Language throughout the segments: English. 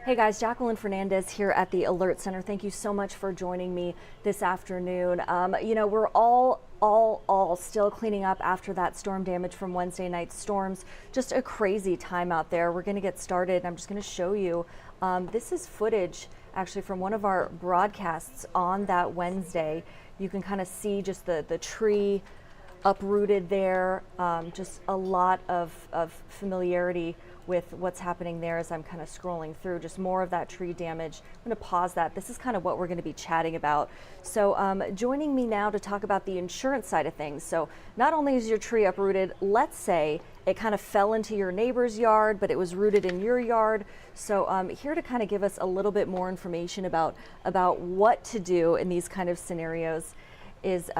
Hey guys, Jacqueline Fernandez here at the Alert Center. Thank you so much for joining me this afternoon. We're all still cleaning up after that storm damage from Wednesday night's storms. Just a crazy time out there. We're going to get started. I'm just going to show you. This is footage actually from one of our broadcasts on that Wednesday. You can kind of see just the tree uprooted there. Just a lot of familiarity with what's happening there as I'm kind of scrolling through, just more of that tree damage. I'm going to pause that. This is kind of what we're going to be chatting about. So joining me now to talk about the insurance side of things. So not only is your tree uprooted, let's say it kind of fell into your neighbor's yard, but it was rooted in your yard. So here to kind of give us a little bit more information about what to do in these kind of scenarios is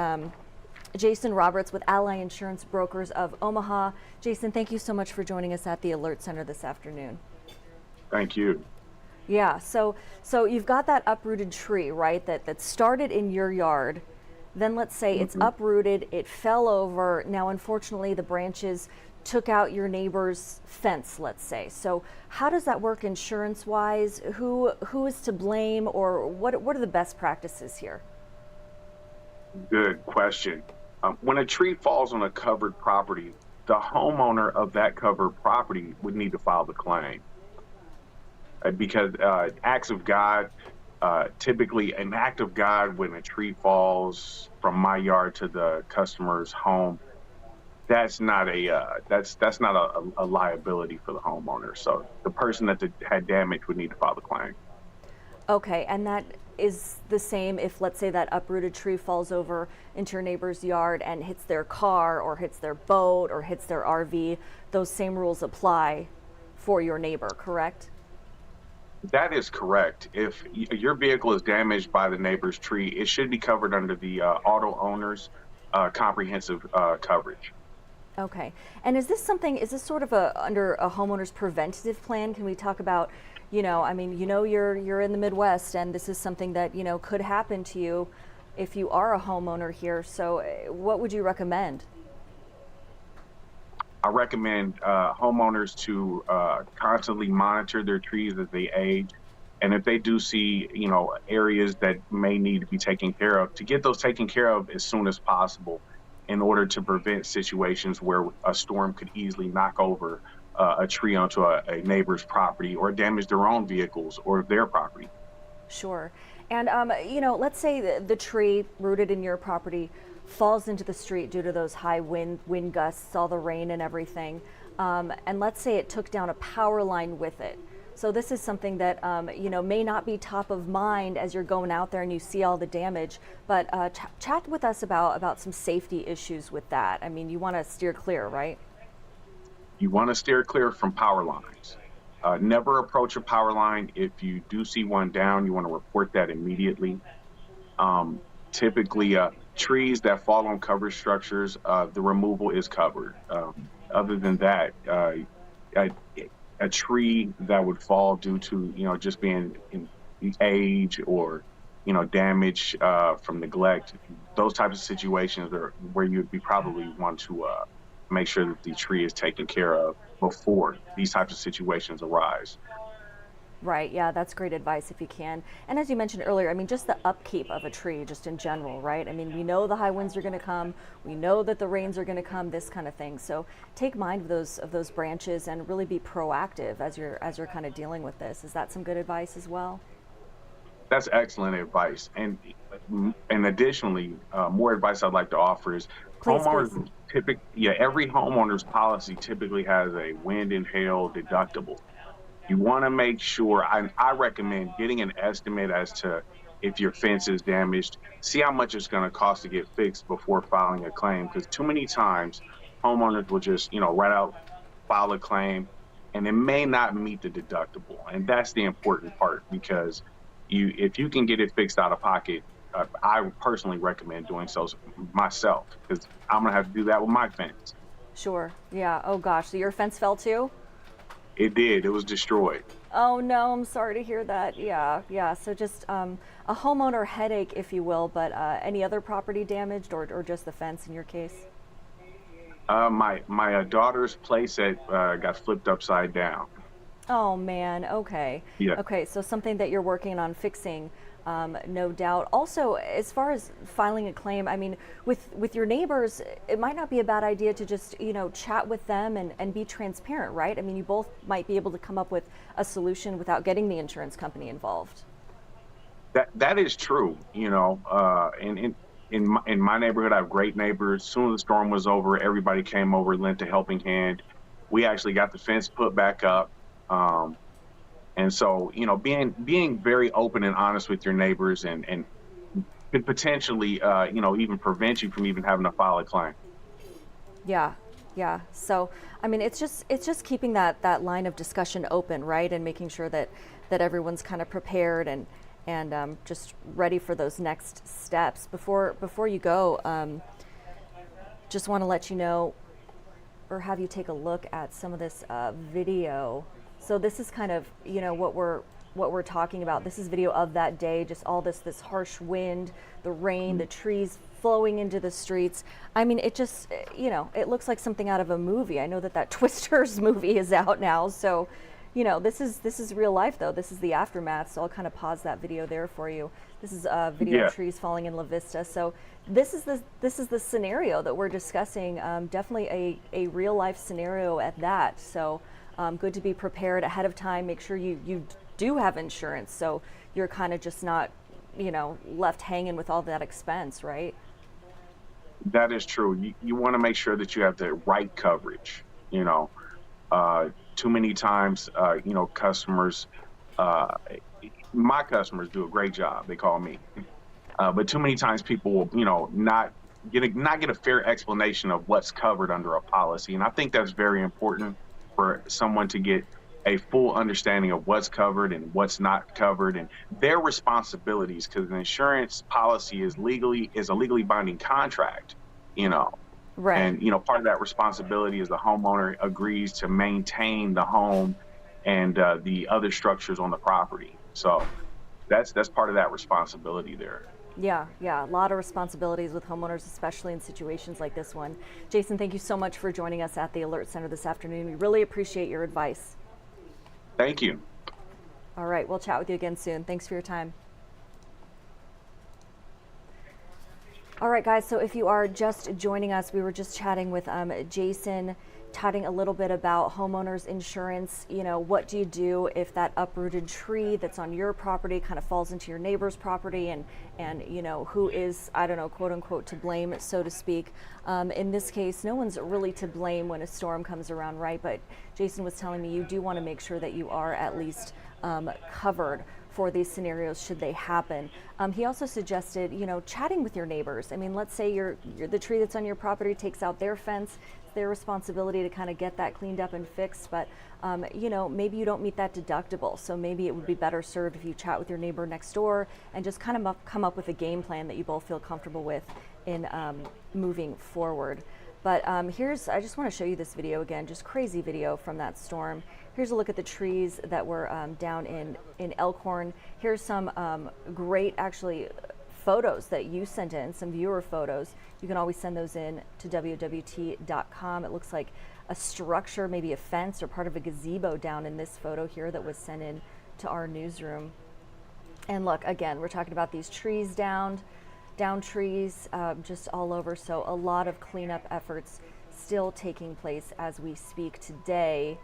Jason Roberts with Ally Insurance Brokers of Omaha. Jason, thank you so much for joining us at the Alert Center this afternoon. Thank you. Yeah, so you've got that uprooted tree, right, that started in your yard. Then let's say it's uprooted, it fell over. Now, unfortunately, the branches took out your neighbor's fence, let's say. So how does that work insurance-wise? Who is to blame, or what are the best practices here? Good question. When a tree falls on a covered property, the homeowner of that covered property would need to file the claim. Because acts of God, typically an act of God when a tree falls from my yard to the customer's home, that's not a liability for the homeowner. So the person that had damage would need to file the claim. Okay, and that is the same if, let's say, that uprooted tree falls over into your neighbor's yard and hits their car or hits their boat or hits their RV. Those same rules apply for your neighbor, correct? That is correct. If your vehicle is damaged by the neighbor's tree, it should be covered under the auto owner's comprehensive coverage. Okay, and is this sort of under a homeowner's preventative plan? Can we talk about, you're in the Midwest, and this is something that, could happen to you if you are a homeowner here. So what would you recommend? I recommend homeowners to constantly monitor their trees as they age. And if they do see, areas that may need to be taken care of, to get those taken care of as soon as possible in order to prevent situations where a storm could easily knock over a tree onto a neighbor's property or damage their own vehicles or their property. Sure. And, let's say the tree rooted in your property falls into the street due to those high wind gusts, all the rain and everything. And let's say it took down a power line with it. So this is something that, may not be top of mind as you're going out there and you see all the damage, but chat with us about some safety issues with that. I mean, you want to steer clear, right? You want to steer clear from power lines. Never approach a power line. If you do see one down, you want to report that immediately. Typically, trees that fall on covered structures, the removal is covered. Other than that, a tree that would fall due to just being in age or damage from neglect, those types of situations are where you'd be probably want to make sure that the tree is taken care of before these types of situations arise. Right, yeah, that's great advice if you can. And as you mentioned earlier, I mean, just the upkeep of a tree just in general, right? I mean, we know the high winds are going to come, we know that the rains are going to come, this kind of thing. So take mind of those branches and really be proactive as you're kind of dealing with this. Is that some good advice as well? That's excellent advice. And additionally, more advice I'd like to offer is Please. every homeowner's policy typically has a wind and hail deductible. You want to make sure, I recommend getting an estimate as to if your fence is damaged, see how much it's going to cost to get fixed before filing a claim. Because too many times homeowners will just, right out file a claim and it may not meet the deductible. And that's the important part, because if you can get it fixed out of pocket, I would personally recommend doing so myself, because I'm going to have to do that with my fence. Sure. Yeah. Oh gosh. So your fence fell too? It did. It was destroyed. Oh no, I'm sorry to hear that. Yeah. So just a homeowner headache, if you will, but any other property damaged or just the fence in your case? My daughter's playset got flipped upside down. Oh man, okay. Yeah. Okay, so something that you're working on fixing, no doubt. Also, as far as filing a claim, I mean, with your neighbors, it might not be a bad idea to just, chat with them and be transparent, right? I mean, you both might be able to come up with a solution without getting the insurance company involved. That is true. In my neighborhood, I have great neighbors. As soon as the storm was over, everybody came over, lent a helping hand. We actually got the fence put back up. Um, and so, being very open and honest with your neighbors and could potentially, even prevent you from even having to file a claim. Yeah, yeah. So, I mean, it's just keeping that line of discussion open, right, and making sure that everyone's kind of prepared and just ready for those next steps. Before you go, just want to let you know or have you take a look at some of this video. So this is kind of what we're talking about. This is video of that day, just all this harsh wind, the rain, the trees flowing into the streets. I mean, it just it looks like something out of a movie. I know that Twisters movie is out now, so this is real life though. This is the aftermath. So I'll kind of pause that video there for you. This is a video Yeah. of trees falling in La Vista. So this is the scenario that we're discussing. Definitely a real life scenario at that. So good to be prepared ahead of time. Make sure you do have insurance, so you're kind of just not left hanging with all that expense, right? That is true. You want to make sure that you have the right coverage. Too many times, customers, uh, my customers do a great job. They call me, but too many times people will, not get a fair explanation of what's covered under a policy, and I think that's very important for someone to get a full understanding of what's covered and what's not covered and their responsibilities, because an insurance policy is a legally binding contract, you know. Right. And part of that responsibility is the homeowner agrees to maintain the home and the other structures on the property. So that's part of that responsibility there. Yeah, yeah, a lot of responsibilities with homeowners, especially in situations like this one. Jason, thank you so much for joining us at the Alert Center this afternoon. We really appreciate your advice. Thank you. All right, we'll chat with you again soon. Thanks for your time. All right, guys, so if you are just joining us, we were just chatting with Jason, chatting a little bit about homeowners insurance. What do you do if that uprooted tree that's on your property kind of falls into your neighbor's property and who is, I don't know, quote unquote, to blame, so to speak. In this case, no one's really to blame when a storm comes around, right? But Jason was telling me you do want to make sure that you are at least covered for these scenarios should they happen. He also suggested, chatting with your neighbors. I mean, let's say the tree that's on your property takes out their fence. It's their responsibility to kind of get that cleaned up and fixed, but maybe you don't meet that deductible. So maybe it would be better served if you chat with your neighbor next door and just kind of come up with a game plan that you both feel comfortable with in moving forward. But I just want to show you this video again, just crazy video from that storm. Here's a look at the trees that were down in Elkhorn. Here's some great, actually, photos that you sent in, some viewer photos. You can always send those in to WWT.com. It looks like a structure, maybe a fence or part of a gazebo down in this photo here that was sent in to our newsroom. And look, again, we're talking about these trees down trees just all over. So a lot of cleanup efforts still taking place as we speak today.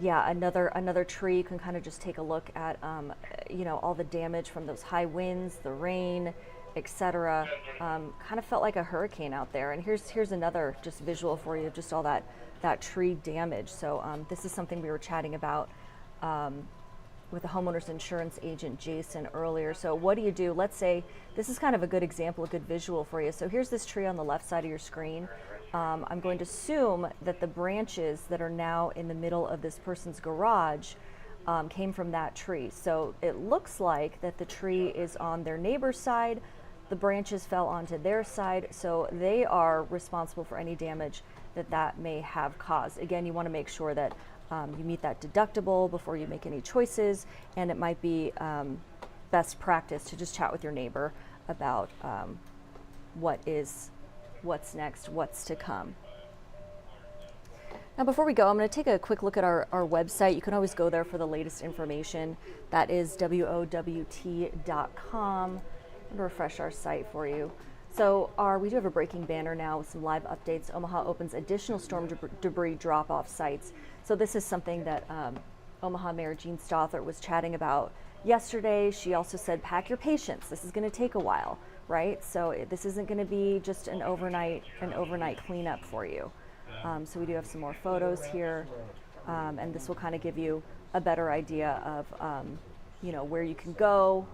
Yeah, another tree. You can kind of just take a look at all the damage from those high winds, the rain, etc. Kind of felt like a hurricane out there. And here's another just visual for you of just all that tree damage. So this is something we were chatting about with the homeowner's insurance agent Jason earlier. So what do you do? Let's say this is kind of a good example, a good visual for you. So here's this tree on the left side of your screen. I'm going to assume that the branches that are now in the middle of this person's garage came from that tree. So it looks like that the tree is on their neighbor's side. The branches fell onto their side, so they are responsible for any damage that may have caused. Again, you want to make sure that you meet that deductible before you make any choices, and it might be best practice to just chat with your neighbor about what's next, what's to come. Now, before we go, I'm going to take a quick look at our website. You can always go there for the latest information. That is WOWT.com. I'm going to refresh our site for you. So we do have a breaking banner now with some live updates. Omaha opens additional storm debris drop-off sites. So this is something that Omaha Mayor Jean Stothert was chatting about yesterday. She also said, pack your patience. This is going to take a while, right? So this isn't going to be just an overnight cleanup for you. So we do have some more photos here, and this will kind of give you a better idea of where you can go.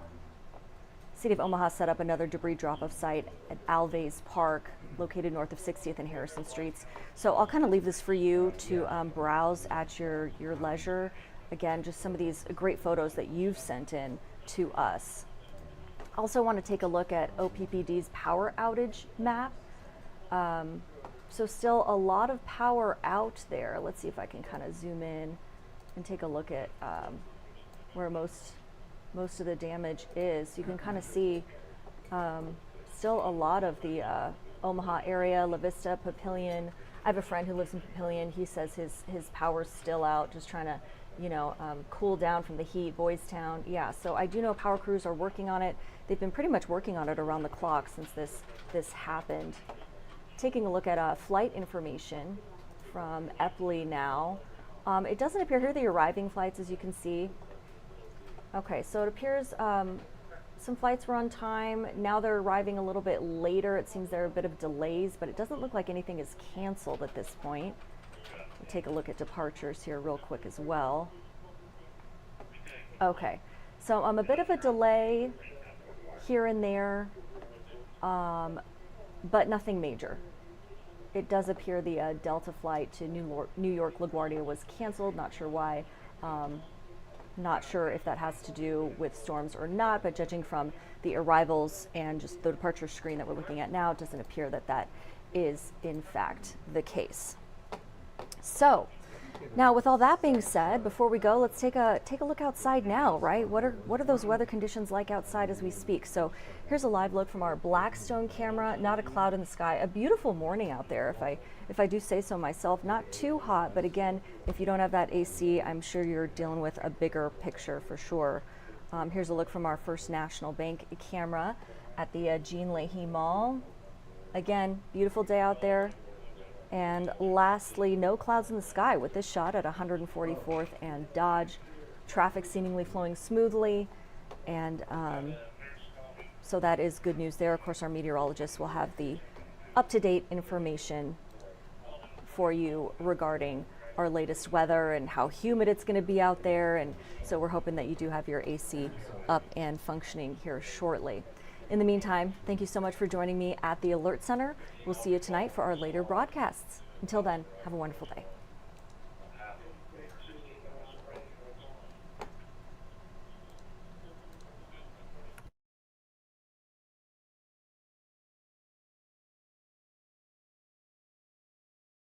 City of Omaha set up another debris drop-off site at Alves Park, located north of 60th and Harrison Streets. So I'll kind of leave this for you to browse at your leisure. Again, just some of these great photos that you've sent in to us. Also want to take a look at OPPD's power outage map. So still a lot of power out there. Let's see if I can kind of zoom in and take a look at where most of the damage is. You can kind of see still a lot of the Omaha area, La Vista, Papillion. I have a friend who lives in Papillion. He says his power's still out, just trying to cool down from the heat. Boys Town, yeah. So I do know power crews are working on it. They've been pretty much working on it around the clock since this happened. Taking a look at flight information from Epley now. It doesn't appear here the arriving flights, as you can see. Okay, so it appears some flights were on time. Now they're arriving a little bit later. It seems there are a bit of delays, but it doesn't look like anything is canceled at this point. We'll take a look at departures here real quick as well. Okay, so a bit of a delay here and there, but nothing major. It does appear the Delta flight to New York LaGuardia was canceled. Not sure why. Not sure if that has to do with storms or not, but judging from the arrivals and just the departure screen that we're looking at now, it doesn't appear that that is in fact the case. So now, with all that being said, before we go, let's take a look outside now, right? What are those weather conditions like outside as we speak? So here's a live look from our Blackstone camera. Not a cloud in the sky. A beautiful morning out there, if I do say so myself. Not too hot, but again, if you don't have that AC, I'm sure you're dealing with a bigger picture for sure. Here's a look from our First National Bank camera at the Jean Leahy Mall. Again, beautiful day out there. And lastly, no clouds in the sky with this shot at 144th and Dodge. Traffic seemingly flowing smoothly, and so that is good news there. Of course, our meteorologists will have the up-to-date information for you regarding our latest weather and how humid it's going to be out there, and so we're hoping that you do have your AC up and functioning here shortly. In the meantime, thank you so much for joining me at the Alert Center. We'll see you tonight for our later broadcasts. Until then, have a wonderful day.